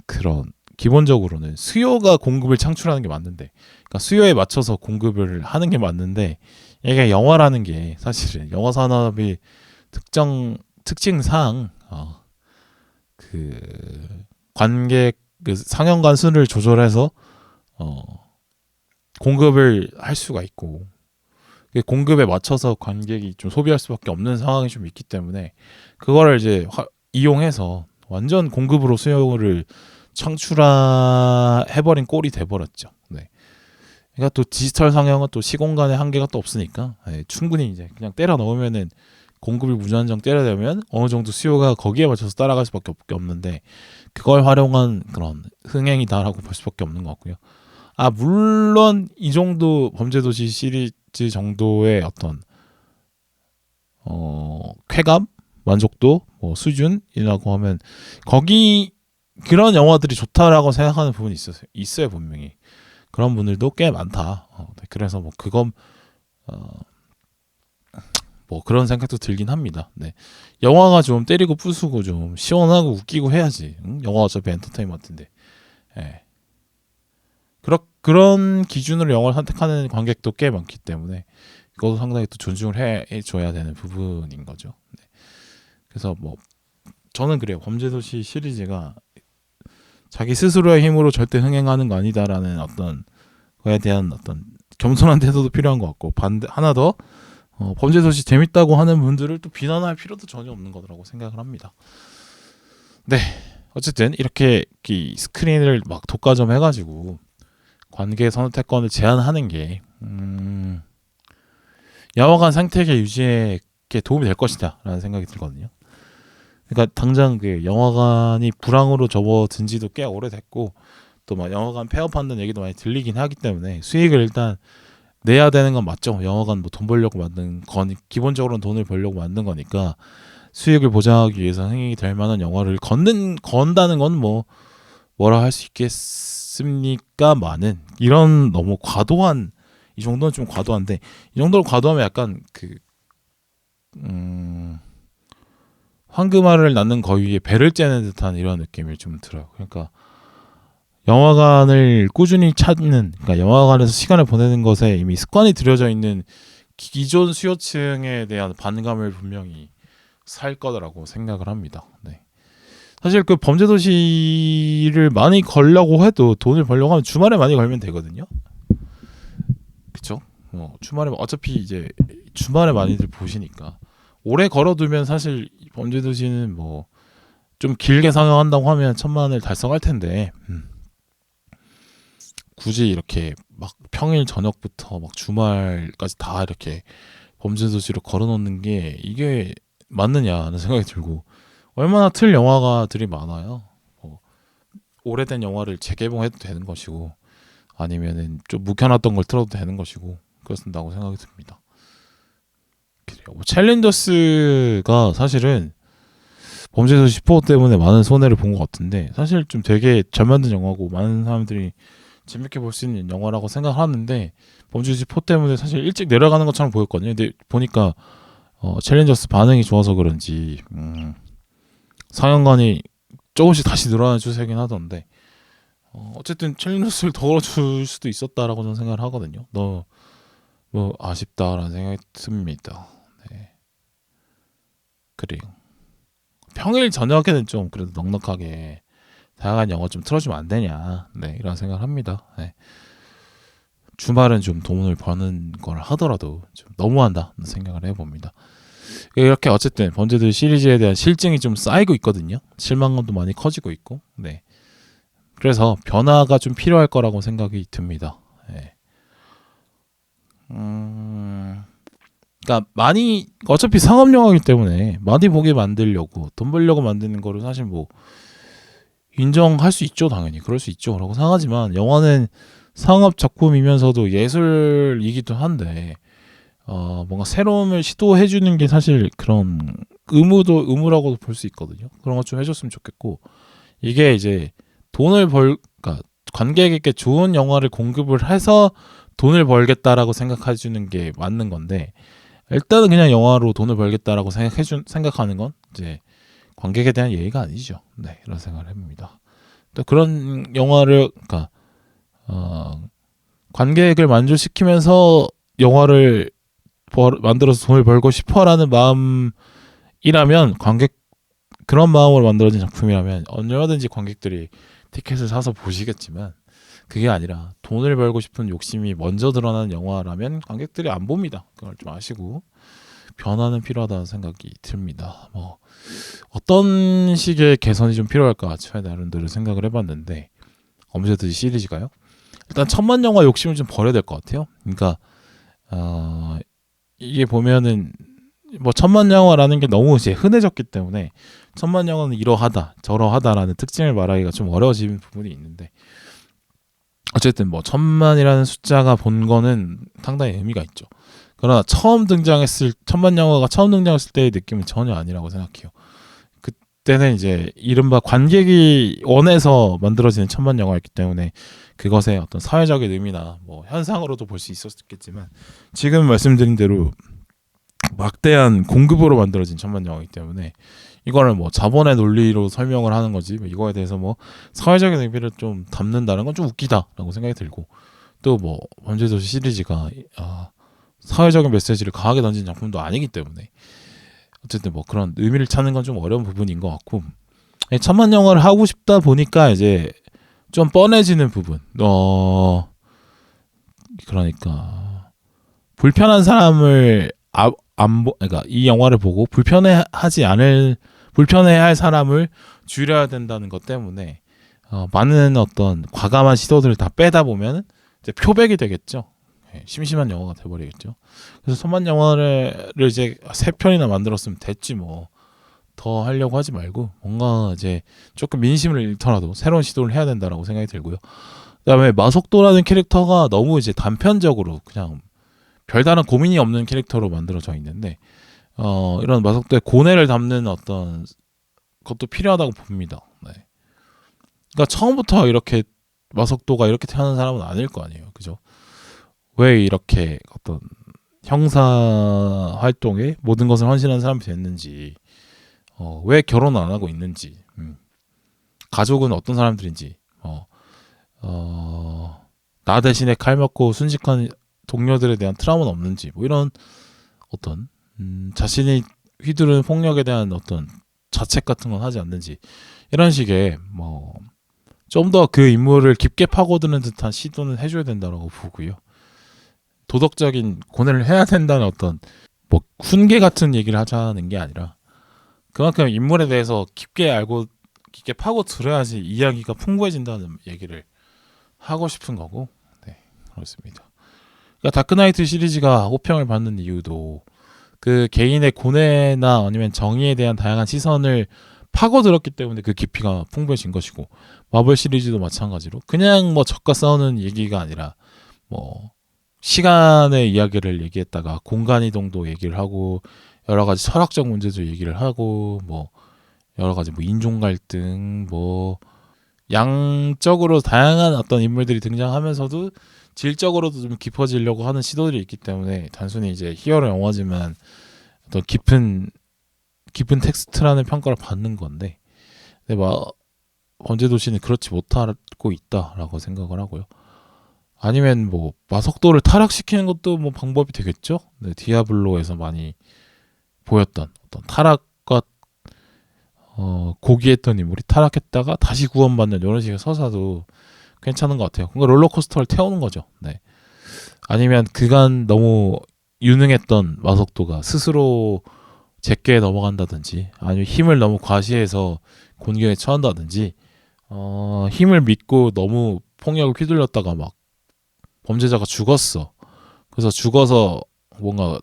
[SPEAKER 1] 그런 기본적으로는 수요가 공급을 창출하는 게 맞는데, 그러니까 수요에 맞춰서 공급을 하는 게 맞는데, 이게 영화라는 게 사실은 영화 산업의 특징상 그 관객 그 상영관 수를 조절해서 공급을 할 수가 있고 공급에 맞춰서 관객이 좀 소비할 수밖에 없는 상황이 좀 있기 때문에 그거를 이제 이용해서 완전 공급으로 수요를 창출해버린 꼴이 돼버렸죠. 네. 그러니까 또 디지털 상영은 또 시공간의 한계가 또 없으니까 충분히 이제 그냥 때려 넣으면은 공급을 무한정 때려내면 어느 정도 수요가 거기에 맞춰서 따라갈 수밖에 없는데 그걸 활용한 그런 흥행이다라고 볼 수밖에 없는 것 같고요. 물론 이 정도 범죄도시 시리즈 정도의 어떤 쾌감, 만족도, 뭐 수준이라고 하면 거기 그런 영화들이 좋다라고 생각하는 부분이 있어요 분명히. 그런 분들도 꽤 많다. 그래서 뭐 그건 뭐 그런 생각도 들긴 합니다. 네. 영화가 좀 때리고 부수고 좀 시원하고 웃기고 해야지. 영화 어차피 엔터테인먼트인데. 예. 그런 기준으로 영화를 선택하는 관객도 꽤 많기 때문에 이것도 상당히 또 존중을 해줘야 되는 부분인 거죠. 네. 그래서 뭐 저는 그래요. 범죄도시 시리즈가 자기 스스로의 힘으로 절대 흥행하는 거 아니다라는 어떤 거에 대한 어떤 겸손한 태도도 필요한 것 같고 하나 더 범죄도시 재밌다고 하는 분들을 또 비난할 필요도 전혀 없는 거라고 생각을 합니다. 네, 어쨌든 이렇게 스크린을 막 독과점 해가지고 관계 선택권을 제한하는 게 영화관 생태계 유지에 도움이 될 것이다라는 생각이 들거든요. 그러니까 당장 그 영화관이 불황으로 접어든 지도 꽤 오래됐고 또 막 영화관 폐업한다는 얘기도 많이 들리긴 하기 때문에 수익을 일단 내야 되는 건 맞죠. 영화관 뭐 돈 벌려고 만든 건 기본적으로는 돈을 벌려고 만든 거니까 수익을 보장하기 위해서 흥행이 될 만한 영화를 건다는 건 뭐라 할 수 있겠습니까만은 이런 너무 과도한 이 정도는 좀 과도한데 이 정도로 과도하면 약간 황금알을 낳는 거위에 배를 째는 듯한 이런 느낌이 좀 들어요. 그러니까 영화관을 꾸준히 찾는, 그러니까 영화관에서 시간을 보내는 것에 이미 습관이 들여져 있는 기존 수요층에 대한 반감을 분명히 살 거라고 생각을 합니다. 네. 사실 그 범죄도시를 많이 걸려고 해도 돈을 벌려고 하면 주말에 많이 걸면 되거든요. 그쵸? 주말에 어차피 이제 주말에 많이들 보시니까 오래 걸어두면 사실 범죄도시는 뭐 좀 길게 상영한다고 하면 1,000만을 달성할 텐데 굳이 이렇게 막 평일 저녁부터 막 주말까지 다 이렇게 범죄도시로 걸어놓는 게 이게 맞느냐는 생각이 들고 얼마나 틀 영화가들이 많아요. 오래된 영화를 재개봉해도 되는 것이고 아니면은 좀 묵혀놨던 걸 틀어도 되는 것이고 그렇습니다고 생각이 듭니다. 그래요. 챌린저스가 사실은 범죄도시 4 때문에 많은 손해를 본 것 같은데 사실 좀 되게 잘 만든 영화고 많은 사람들이 재밌게 볼 수 있는 영화라고 생각하는데 범죄도시 4 때문에 사실 일찍 내려가는 것처럼 보였거든요. 근데 보니까 챌린저스 반응이 좋아서 그런지 상영관이 조금씩 다시 늘어나는 추세긴 하던데 어쨌든 챌린저스를 더 걸어줄 수도 있었다라고 저는 생각을 하거든요. 너무 아쉽다라는 생각이 듭니다. 네. 그래요. 평일 저녁에는 좀 그래도 넉넉하게 다양한 영화 좀 틀어주면 안 되냐, 네, 이런 생각을 합니다. 네. 주말은 좀 돈을 버는 걸 하더라도 좀 너무한다 생각을 해봅니다. 이렇게 어쨌든 범죄들 시리즈에 대한 실증이 좀 쌓이고 있거든요. 실망감도 많이 커지고 있고, 네. 그래서 변화가 좀 필요할 거라고 생각이 듭니다. 네. 그러니까 많이 어차피 상업 영화이기 때문에 많이 보게 만들려고 돈 벌려고 만드는 거를 사실 뭐 인정할 수 있죠. 당연히 그럴 수 있죠 라고 생각하지만 영화는 상업 작품이면서도 예술이기도 한데 뭔가 새로움을 시도해 주는 게 사실 그런 의무라고도 볼 수 있거든요. 그런 것 좀 해줬으면 좋겠고 이게 이제 그러니까 관객에게 좋은 영화를 공급을 해서 돈을 벌겠다라고 생각해 주는 게 맞는 건데 일단은 그냥 영화로 돈을 벌겠다라고 생각하는 건 이제 관객에 대한 예의가 아니죠. 네, 이런 생각을 해봅니다. 또 그런 영화를 그러니까 관객을 만족시키면서 영화를 만들어서 돈을 벌고 싶어라는 마음이라면 그런 마음으로 만들어진 작품이라면 얼마든지 관객들이 티켓을 사서 보시겠지만 그게 아니라 돈을 벌고 싶은 욕심이 먼저 드러나는 영화라면 관객들이 안 봅니다. 그걸 좀 아시고 변화는 필요하다는 생각이 듭니다. 뭐 어떤 식의 개선이 좀 필요할까 저희 나름대로 생각을 해봤는데 범죄도시 시리즈가요. 일단 1,000만 영화 욕심을 좀 버려야 될 것 같아요. 그러니까 이게 보면은 뭐 1,000만 영화라는 게 너무 이제 흔해졌기 때문에 1,000만 영화는 이러하다 저러하다라는 특징을 말하기가 좀 어려워지는 부분이 있는데 어쨌든 뭐 1,000만이라는 숫자가 본 거는 상당히 의미가 있죠. 그러나 1,000만 영화가 처음 등장했을 때의 느낌은 전혀 아니라고 생각해요. 그때는 이제 이른바 관객이 원해서 만들어지는 1,000만 영화였기 때문에 그것의 어떤 사회적인 의미나 뭐 현상으로도 볼 수 있었겠지만 지금 말씀드린 대로 막대한 공급으로 만들어진 1,000만 영화이기 때문에 이거를 뭐 자본의 논리로 설명을 하는 거지 이거에 대해서 뭐 사회적인 의미를 좀 담는다는 건 좀 웃기다라고 생각이 들고 또 뭐 범죄도시 시리즈가 사회적인 메시지를 강하게 던진 작품도 아니기 때문에 어쨌든 뭐 그런 의미를 찾는 건 좀 어려운 부분인 것 같고 1,000만 영화를 하고 싶다 보니까 이제 좀 뻔해지는 부분 그러니까 불편한 사람을 그러니까 이 영화를 보고 불편해야 할 사람을 줄여야 된다는 것 때문에 많은 어떤 과감한 시도들을 다 빼다 보면 이제 표백이 되겠죠. 심심한 영화가 돼버리겠죠. 그래서 1,000만 영화를 이제 3편이나 만들었으면 됐지 뭐. 더 하려고 하지 말고 뭔가 이제 조금 민심을 잃더라도 새로운 시도를 해야 된다라고 생각이 들고요. 그다음에 마석도라는 캐릭터가 너무 이제 단편적으로 그냥 별다른 고민이 없는 캐릭터로 만들어져 있는데 이런 마석도의 고뇌를 담는 어떤 것도 필요하다고 봅니다. 네. 그러니까 처음부터 이렇게 마석도가 이렇게 태어난 사람은 아닐 거 아니에요, 그죠? 왜 이렇게 어떤 형사 활동에 모든 것을 헌신한 사람이 됐는지, 왜 결혼 안 하고 있는지, 가족은 어떤 사람들인지, 나 대신에 칼 먹고 순직한 동료들에 대한 트라우마는 없는지, 뭐 이런 어떤 자신이 휘두른 폭력에 대한 어떤 자책 같은 건 하지 않는지 이런 식의 뭐 좀 더 그 인물을 깊게 파고드는 듯한 시도는 해줘야 된다고 보고요. 도덕적인 고뇌를 해야 된다는 어떤 뭐 훈계 같은 얘기를 하자는 게 아니라 그만큼 인물에 대해서 깊게 알고 깊게 파고 들어야지 이야기가 풍부해진다는 얘기를 하고 싶은 거고, 네, 그렇습니다. 그러니까 다크나이트 시리즈가 호평을 받는 이유도 그 개인의 고뇌나 아니면 정의에 대한 다양한 시선을 파고들었기 때문에 그 깊이가 풍부해진 것이고, 마블 시리즈도 마찬가지로 그냥 뭐 적과 싸우는 얘기가 아니라 뭐 시간의 이야기를 얘기했다가 공간 이동도 얘기를 하고 여러 가지 철학적 문제도 얘기를 하고 뭐 여러 가지 뭐 인종 갈등 뭐 양적으로 다양한 어떤 인물들이 등장하면서도 질적으로도 좀 깊어지려고 하는 시도들이 있기 때문에 단순히 이제 히어로 영화지만 어떤 깊은 텍스트라는 평가를 받는 건데, 근데 막 범죄도시는 그렇지 못하고 있다라고 생각을 하고요. 아니면 뭐 마석도를 타락시키는 것도 뭐 방법이 되겠죠. 네, 디아블로에서 많이 보였던 어떤 타락과 고귀했던 인물이 타락했다가 다시 구원받는 이런 식의 서사도 괜찮은 것 같아요. 그러니까 롤러코스터를 태우는 거죠. 네. 아니면 그간 너무 유능했던 마석도가 스스로 제껴에 넘어간다든지, 아니면 힘을 너무 과시해서 곤경에 처한다든지, 힘을 믿고 너무 폭력을 휘둘렀다가 막 범죄자가 죽었어. 그래서 죽어서 뭔가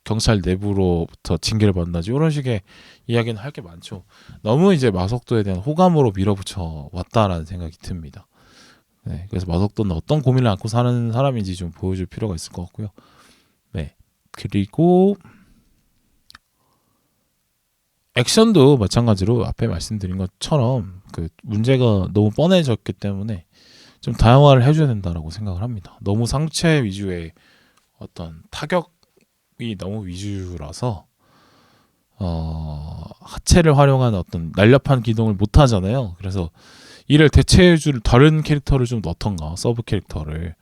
[SPEAKER 1] 경찰 내부로부터 징계를 받는다지 이런 식의 이야기는 할 게 많죠. 너무 이제 마석도에 대한 호감으로 밀어붙여 왔다라는 생각이 듭니다. 네, 그래서 마석도는 어떤 고민을 안고 사는 사람인지 좀 보여줄 필요가 있을 것 같고요. 네, 그리고 액션도 마찬가지로 앞에 말씀드린 것처럼 그 문제가 너무 뻔해졌기 때문에 좀 다양화를 해줘야 된다라고 생각을 합니다. 너무 상체 위주의 어떤 타격이 너무 위주라서 하체를 활용한 어떤 날렵한 기동을 못 하잖아요. 그래서 이를 대체해줄 다른 캐릭터를 좀 넣던가, 서브 캐릭터를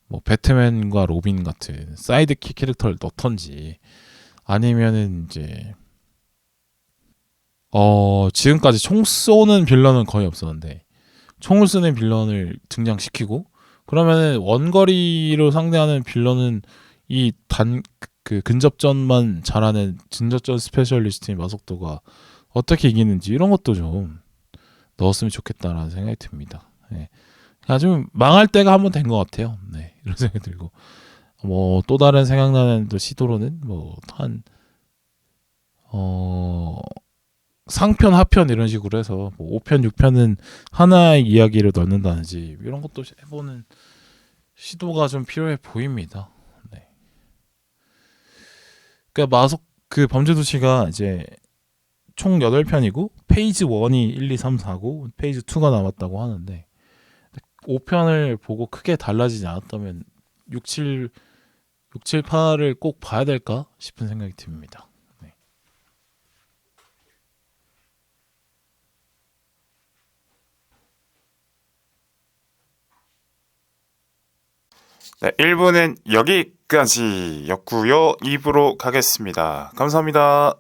[SPEAKER 1] 뭐 배트맨과 로빈 같은 사이드킥 캐릭터를 넣던지, 아니면은 이제 지금까지 총 쏘는 빌런은 거의 없었는데 총을 쓰는 빌런을 등장시키고, 그러면은 원거리로 상대하는 빌런은 이 그 근접전만 잘하는 근접전 스페셜리스트인 마석도가 어떻게 이기는지 이런 것도 좀 넣었으면 좋겠다라는 생각이 듭니다. 네. 좀 망할 때가 한 번 된 것 같아요. 네, 이런 생각이 들고, 뭐 또 다른 생각나는 또 시도로는 뭐 한 상편 하편 이런 식으로 해서 뭐 5편 6편은 하나의 이야기를 넣는다든지 이런 것도 해보는 시도가 좀 필요해 보입니다. 네. 그러니까 마석 그 범죄도시가 이제 총 8편이고 페이지 1이 1, 2, 3, 4고 페이지 2가 남았다고 하는데, 5편을 보고 크게 달라지지 않았다면 6, 7, 8을 꼭 봐야 될까 싶은 생각이 듭니다. 네.
[SPEAKER 2] 네, 1부는 여기까지였고요. 2부로 가겠습니다. 감사합니다.